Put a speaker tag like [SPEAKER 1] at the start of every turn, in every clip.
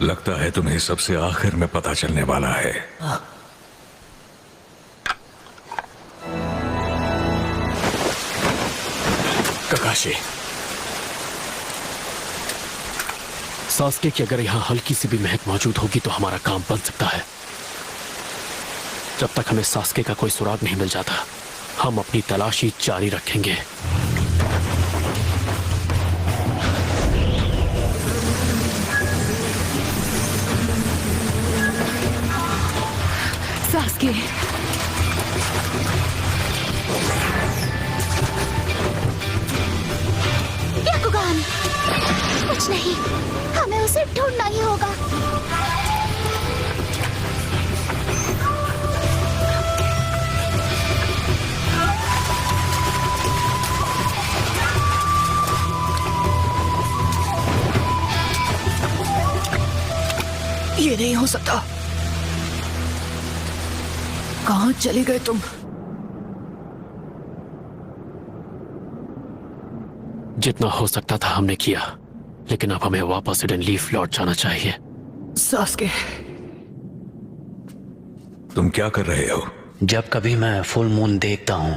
[SPEAKER 1] लगता है तुम्हें सबसे आखिर में पता चलने वाला है।
[SPEAKER 2] काकाशी, सास्के की अगर यहां हल्की सी भी महक मौजूद होगी तो हमारा काम बन सकता है। जब तक हमें सास्के का कोई सुराग नहीं मिल जाता, हम अपनी तलाशी जारी रखेंगे।
[SPEAKER 3] सास्के,
[SPEAKER 4] याकुगान, कुछ नहीं, हमें उसे ढूंढना ही होगा।
[SPEAKER 3] ये नहीं हो सकता। कहां चले गए तुम?
[SPEAKER 2] जितना हो सकता था हमने किया, लेकिन अब हमें वापस इडन लीफ लौट जाना चाहिए।
[SPEAKER 3] सास्के,
[SPEAKER 1] तुम क्या कर रहे हो?
[SPEAKER 5] जब कभी मैं फुल मून देखता हूँ,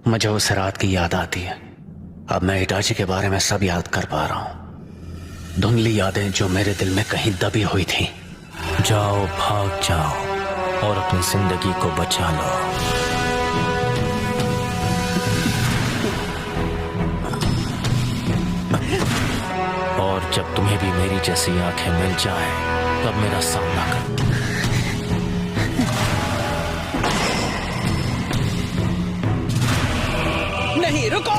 [SPEAKER 5] मुझे उस रात की याद आती है। अब मैं इटाची के बारे में सब याद कर पा रहा हूँ। धुंधली यादें जो मेरे दिल में कहीं दबी हुई थी।
[SPEAKER 6] जाओ, भाग जाओ और अपनी जिंदगी को बचा लो। और जब तुम्हें भी मेरी जैसी आंखें मिल जाए, तब मेरा सामना कर।
[SPEAKER 3] नहीं, रुको।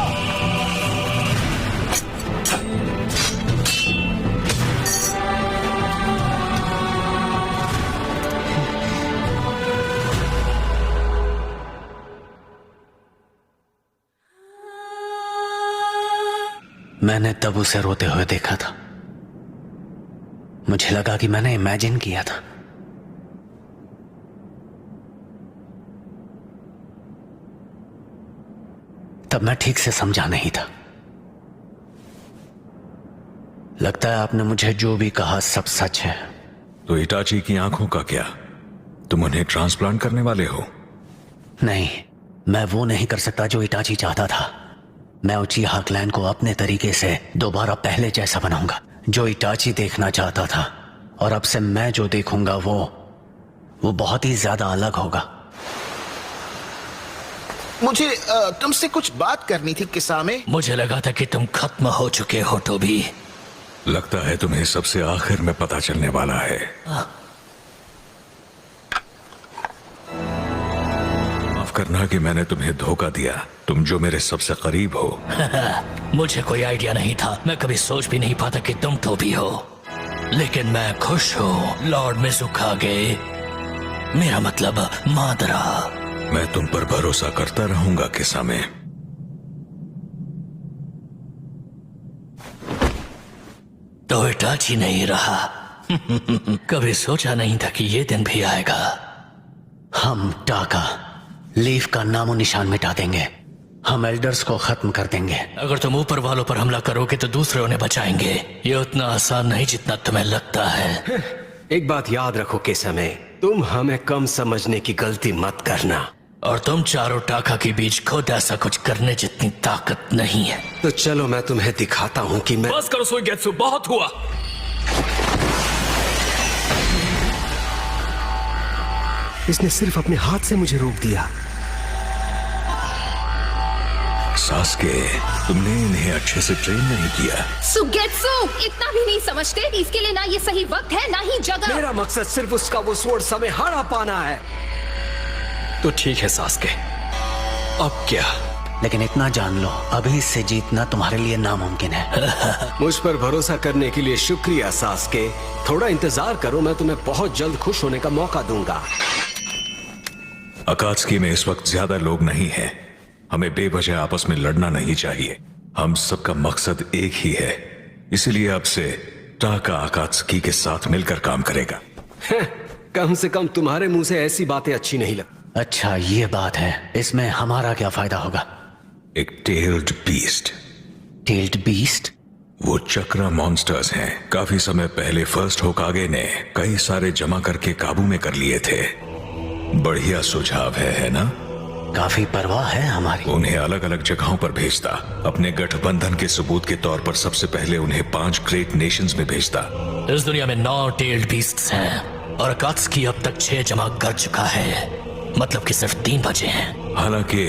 [SPEAKER 5] मैंने तब उसे रोते हुए देखा था। मुझे लगा कि मैंने इमेजिन किया था। तब मैं ठीक से समझा नहीं था। लगता है आपने मुझे जो भी कहा सब सच है।
[SPEAKER 1] तो इटाची की आंखों का क्या? तुम उन्हें ट्रांसप्लांट करने वाले हो?
[SPEAKER 5] नहीं, मैं वो नहीं कर सकता जो इटाची चाहता था। मैं उचीहा क्लैन को अपने तरीके से दोबारा पहले जैसा बनाऊंगा, जो इटाची देखना चाहता था। और अब से मैं जो देखूंगा वो बहुत ही ज्यादा अलग होगा।
[SPEAKER 7] मुझे तुमसे कुछ बात करनी थी किसामे।
[SPEAKER 6] मुझे लगा था कि तुम खत्म हो चुके हो टोबी।
[SPEAKER 1] लगता है तुम्हें सबसे आखिर में पता चलने वाला है। माफ करना कि मैंने तुम्हें धोखा दिया, तुम जो मेरे सबसे करीब हो।
[SPEAKER 6] मुझे कोई आइडिया नहीं था। मैं कभी सोच भी नहीं पाता कि तुम टोबी हो। लेकिन मैं खुश हूँ लॉर्ड मिज़ुकागे, मेरा मतलब मादरा।
[SPEAKER 1] मैं तुम पर भरोसा करता रहूंगा किसामे।
[SPEAKER 6] तो इटाची नहीं रहा। कभी सोचा नहीं था कि ये दिन भी आएगा।
[SPEAKER 5] हम टाका लीफ का नामो निशान मिटा देंगे। हम एल्डर्स को खत्म कर देंगे।
[SPEAKER 6] अगर तुम ऊपर वालों पर हमला करोगे तो दूसरे उन्हें बचाएंगे। ये उतना आसान नहीं जितना तुम्हें लगता है।
[SPEAKER 2] एक बात याद रखो केसामे, तुम हमें कम समझने की गलती मत करना।
[SPEAKER 6] और तुम चारों टाका के बीच खुद ऐसा कुछ करने जितनी ताकत नहीं है।
[SPEAKER 2] तो चलो मैं तुम्हें दिखाता हूँ कि मैं।
[SPEAKER 8] बस करो सुइगेत्सु, बहुत हुआ।
[SPEAKER 2] इसने सिर्फ अपने हाथ से मुझे रोक दिया।
[SPEAKER 1] सास्के, तुमने इन्हें अच्छे से ट्रेन नहीं किया।
[SPEAKER 9] सुगेत्सु, इतना भी नहीं समझते। इसके लिए ना ये सही वक्त है ना ही जगह।
[SPEAKER 2] मेरा मकसद सिर्फ उसका वो स्वord समय हरा पाना है। तो ठीक है सास्के, अब क्या?
[SPEAKER 5] लेकिन इतना जान लो, अभी से जीतना तुम्हारे लिए नामुमकिन है।
[SPEAKER 2] मुझ पर भरोसा करने के लिए शुक्रिया सास्के। थोड़ा इंतजार करो, मैं तुम्हें बहुत जल्द खुश होने का मौका दूंगा।
[SPEAKER 1] अकात्सुकी में इस वक्त ज्यादा लोग नहीं हैं। हमें बेवजह आपस में लड़ना नहीं चाहिए। हम सबका मकसद एक ही है। इसलिए अब से टाका अकात्सुकी के साथ मिलकर काम करेगा।
[SPEAKER 2] कम से कम तुम्हारे मुंह से ऐसी बातें अच्छी नहीं लगती।
[SPEAKER 5] अच्छा ये बात है, इसमें हमारा क्या फायदा होगा?
[SPEAKER 1] एक टेल्ड बीस्ट।
[SPEAKER 5] Tailed beast?
[SPEAKER 1] वो चक्रा मॉन्स्टर्स हैं। काफी समय पहले फर्स्ट होकागे ने कई सारे जमा करके काबू में कर लिए थे। बढ़िया सुझाव है ना?
[SPEAKER 5] काफी परवाह है हमारी।
[SPEAKER 1] उन्हें अलग अलग जगहों पर भेजता। अपने गठबंधन के सबूत के तौर पर सबसे पहले उन्हें 5 ग्रेट नेशंस में भेजता।
[SPEAKER 6] इस दुनिया में 9 टेल्ड बीस्ट्स हैं और अकात्सुकी अब तक 6 जमा कर चुका है। मतलब कि सिर्फ 3 बचे हैं।
[SPEAKER 1] हालांकि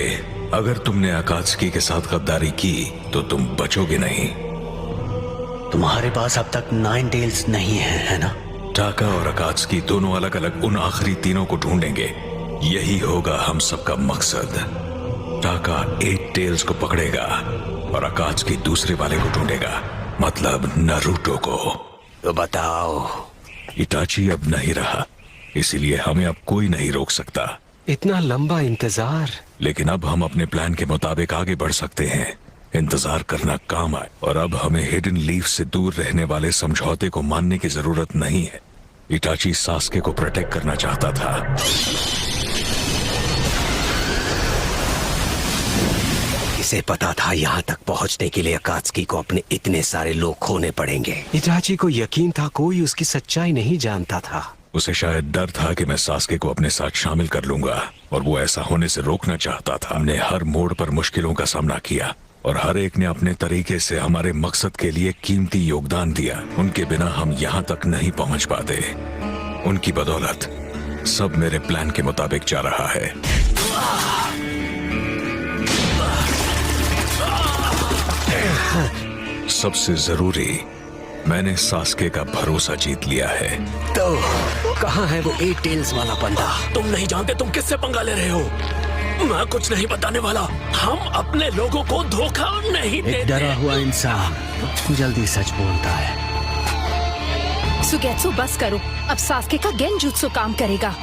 [SPEAKER 1] अगर तुमने अकात्सुकी के साथ गद्दारी की तो तुम बचोगे नहीं।
[SPEAKER 5] तुम्हारे पास अब तक 9 टेल्स नहीं है ना?
[SPEAKER 1] टाका और अकात्सुकी दोनों अलग अलग उन आखिरी तीनों को ढूंढेंगे। यही होगा हम सबका मकसद। टाका 8 टेल्स को पकड़ेगा और अकात्सुकी दूसरे वाले को ढूंढेगा, मतलब नारुतो को।
[SPEAKER 2] तो बताओ।
[SPEAKER 1] इटाची अब नहीं रहा, इसीलिए हमें अब कोई नहीं रोक सकता।
[SPEAKER 2] इतना लंबा इंतजार।
[SPEAKER 1] लेकिन अब हम अपने प्लान के मुताबिक आगे बढ़ सकते हैं। इंतजार करना काम आए, और अब हमें हिडन लीफ से दूर रहने वाले समझौते को मानने की जरूरत नहीं है। इटाची सास्के को प्रोटेक्ट करना चाहता था।
[SPEAKER 2] इसे पता था यहाँ तक पहुँचने के लिए अकात्सुकी को अपने इतने सारे लोग खोने पड़ेंगे। इटाची को यकीन था कोई उसकी सच्चाई नहीं जानता था।
[SPEAKER 1] उसे शायद डर था कि मैं सास्के को अपने साथ शामिल कर लूंगा, और वो ऐसा होने से रोकना चाहता था। हमने हर मोड़ पर मुश्किलों का सामना किया और हर एक ने अपने तरीके से हमारे मकसद के लिए कीमती योगदान दिया। उनके बिना हम यहाँ तक नहीं पहुँच पाते। उनकी बदौलत सब मेरे प्लान के मुताबिक जा रहा है। सबसे जरूरी, मैंने सास्के का भरोसा जीत लिया है।
[SPEAKER 2] तो कहाँ है वो 8 टेल्स वाला बंदा?
[SPEAKER 6] तुम नहीं जानते तुम किससे पंगा ले रहे हो। मैं कुछ नहीं बताने वाला। हम अपने लोगों को धोखा नहीं देते।
[SPEAKER 5] डरा हुआ इंसान जल्दी सच बोलता है।
[SPEAKER 9] सुगेत्सु बस करो, अब सास्के का गेंजुत्सु काम करेगा।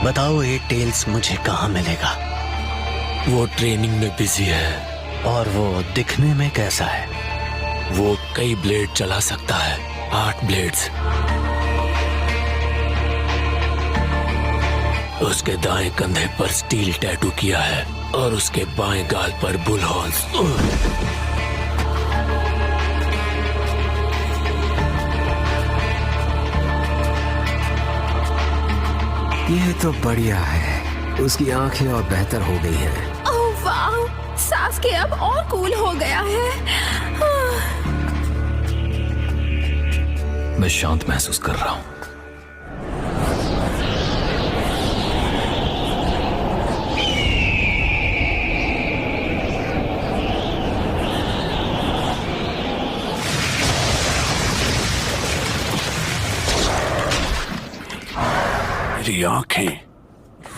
[SPEAKER 5] बताओ 8 टेल्स मुझे कहाँ मिलेगा?
[SPEAKER 6] वो ट्रेनिंग में बिजी है।
[SPEAKER 5] और वो दिखने में कैसा है?
[SPEAKER 6] वो कई ब्लेड चला सकता है, 8 ब्लेड्स। उसके दाएं कंधे पर स्टील टैटू किया है और उसके बाएं गाल पर बुल हॉर्न्स।
[SPEAKER 2] ये तो बढ़िया है। उसकी आंखें और बेहतर हो गई हैं।
[SPEAKER 9] ओह वाह, सास्के अब और कूल हो गया है।
[SPEAKER 6] मैं शांत महसूस कर रहा हूं।
[SPEAKER 8] मेरी आंखें,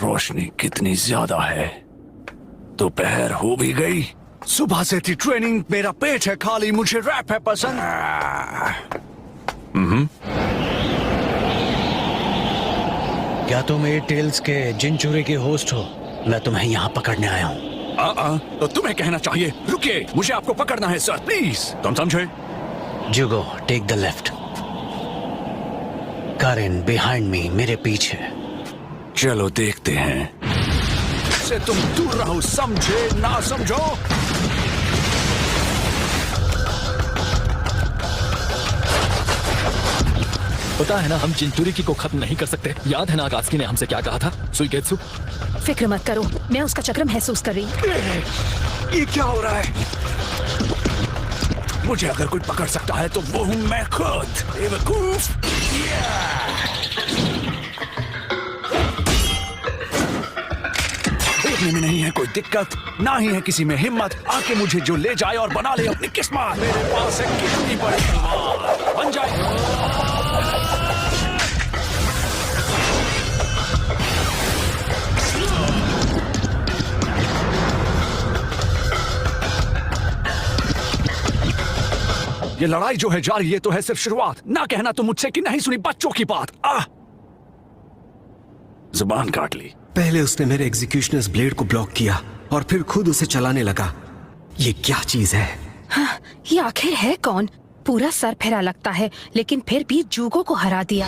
[SPEAKER 8] रोशनी कितनी ज्यादा है। दोपहर हो भी गई। सुबह से थी ट्रेनिंग, मेरा पेट है खाली, मुझे रैप है पसंद।
[SPEAKER 5] क्या तुम 8 टेल्स के जिनचूरे के होस्ट हो? मैं तुम्हें यहाँ पकड़ने आया हूँ।
[SPEAKER 8] तो तुम्हें कहना चाहिए रुकिए, मुझे आपको पकड़ना है सर, प्लीज। तुम समझे?
[SPEAKER 5] जुगो, टेक द लेफ्ट। कारिन, बिहाइंड मी, मेरे पीछे।
[SPEAKER 8] चलो देखते हैं। से तुम दूर रहो, समझे ना समझो।
[SPEAKER 10] पता है ना, हम जिनचूरी को खत्म नहीं कर सकते। याद है ना अकात्सुकी ने हमसे क्या कहा था? सुइगेत्सु,
[SPEAKER 9] फिक्र मत करो, मैं उसका चक्र महसूस कर रही हूँ।
[SPEAKER 8] ये क्या हो रहा है? मुझे अगर कोई पकड़ सकता है तो वो हूं मैं खुद। बेवकूफ। देखने में नहीं है कोई दिक्कत, ना ही है किसी में हिम्मत। आके मुझे जो ले जाए और बना ले अपनी किस्मत। मेरे पास है कितनी बड़ी तलवार, बन जाए। ये लड़ाई जो है जारी, ये तो है सिर्फ शुरुआत। ना कहना तो मुझसे कि नहीं सुनी बच्चों की बात। जुबान काट ली।
[SPEAKER 2] पहले उसने मेरे एग्जीक्यूशनर्स ब्लेड को ब्लॉक किया और फिर खुद उसे चलाने लगा। ये क्या चीज है?
[SPEAKER 9] हाँ, ये आखिर है कौन? पूरा सर फेरा लगता है, लेकिन फिर भी जूगो को हरा दिया।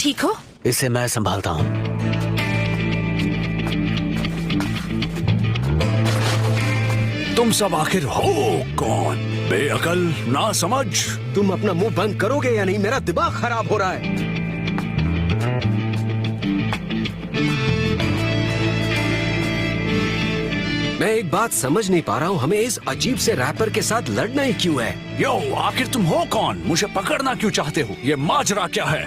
[SPEAKER 9] ठीक हो?
[SPEAKER 5] इसे मैं संभालता हूँ।
[SPEAKER 8] तुम सब आखिर हो कौन? बेअकल, ना समझ।
[SPEAKER 2] तुम अपना मुंह बंद करोगे या नहीं? मेरा दिमाग खराब हो रहा है। मैं एक बात समझ नहीं पा रहा हूँ, हमें इस अजीब से रैपर के साथ लड़ना ही क्यों है?
[SPEAKER 8] यो, आखिर तुम हो कौन? मुझे पकड़ना क्यों चाहते हो? ये माजरा क्या है?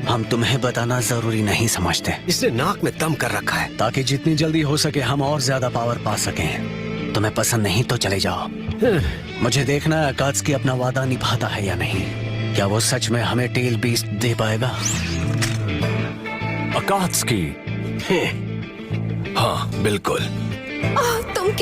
[SPEAKER 5] हम तुम्हें बताना जरूरी नहीं समझते,
[SPEAKER 2] इसने नाक में दम कर रखा है।
[SPEAKER 5] ताकि जितनी जल्दी हो सके हम और ज्यादा पावर पा सकें। तुम्हें पसंद नहीं तो चले जाओ। मुझे देखना है अकात्सुकी अपना वादा निभाता है या नहीं। क्या वो सच में हमें टेल बीस्ट दे पाएगा?
[SPEAKER 8] अकात्सुकी?
[SPEAKER 1] हाँ बिल्कुल।
[SPEAKER 9] तुम